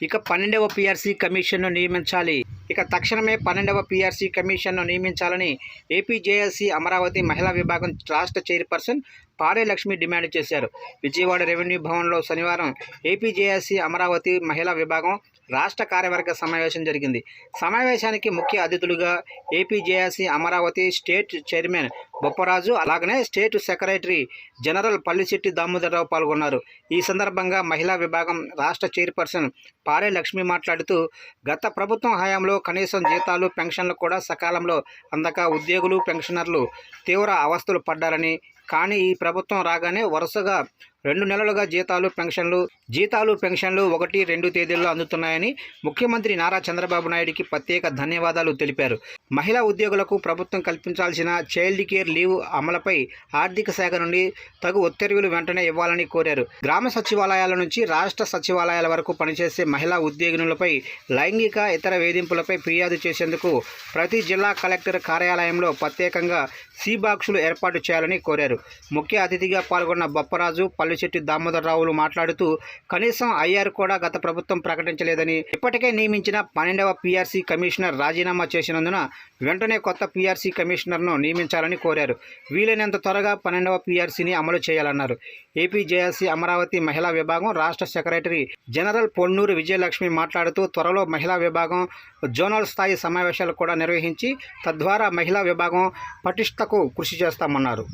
ఇక 12వ పీఆర్సీ కమిషన్ను నియమించాలి. ఇక తక్షణమే 12వ పీఆర్సీ కమిషన్ను నియమించాలని ఏపీజేఏసీ అమరావతి మహిళా విభాగం రాష్ట్ర చైర్పర్సన్ పాడే లక్ష్మి డిమాండ్ చేశారు. విజయవాడ రెవెన్యూ భవన్లో శనివారం ఏపీజేఏసీ అమరావతి మహిళా విభాగం రాష్ట్ర కార్యవర్గ సమావేశం జరిగింది. సమావేశానికి ముఖ్య అతిథులుగా APJAC Amaravati state chairman Bopparaju, అలాగనే state secretary general Pallisetti Damodararao పాల్గొన్నారు. ఈ సందర్భంగా మహిళా విభాగం రాష్ట్ర చైర్పర్సన్ పాడే లక్ష్మి మాట్లాడుతూ, గత ప్రభుత్వం హయాంలో కనీసం జీతాలు, పెన్షన్లు కూడా సకాలంలో అందక ఉద్యోగులు, పెన్షనర్లు తీవ్ర అవస్థలు పడ్డారని, కానీ ఈ ప్రభుత్వం రాగానే వరుసగా 2 నెలలుగా జీతాలు, పెన్షన్లు 1, 2 తేదీల్లో అందుతున్నాయని ముఖ్యమంత్రి నారా చంద్రబాబు నాయుడికి ప్రత్యేక ధన్యవాదాలు తెలిపారు. మహిళా ఉద్యోగులకు ప్రభుత్వం కల్పించాల్సిన చైల్డ్ కేర్ లీవ్ అమలుపై ఆర్థిక శాఖ నుండి తగు ఉత్తర్వులు వెంటనే ఇవ్వాలని కోరారు. గ్రామ సచివాలయాల నుంచి రాష్ట్ర సచివాలయాల వరకు పనిచేసే మహిళా ఉద్యోగినులపై లైంగిక ఇతర వేధింపులపై ఫిర్యాదు చేసేందుకు ప్రతి జిల్లా కలెక్టర్ కార్యాలయంలో ప్రత్యేకంగా సీ-బాక్సులు ఏర్పాటు చేయాలని కోరారు. ముఖ్య అతిథిగా పాల్గొన్న బొప్పరాజు, పల్లిశెట్టి దామోదరరావులు మాట్లాడుతూ, కనీసం ఐఆర్ కూడా గత ప్రభుత్వం ప్రకటించలేదని, ఇప్పటికే నియమించిన 12వ పీఆర్సీ కమిషనర్ రాజీనామా చేసినందున వెంటనే కొత్త పీఆర్సీ కమిషనర్ను నియమించాలని కోరారు. వీలైనంత త్వరగా 12వ పీఆర్సీని అమలు చేయాలన్నారు. ఏపీజేఏసీ అమరావతి మహిళా విభాగం రాష్ట్ర సెక్రటరీ జనరల్ పొన్నూరు విజయలక్ష్మి మాట్లాడుతూ, త్వరలో మహిళా విభాగం జోనల్ స్థాయి సమావేశాలు కూడా నిర్వహించి తద్వారా మహిళా విభాగం పటిష్టకు కృషి చేస్తామన్నారు.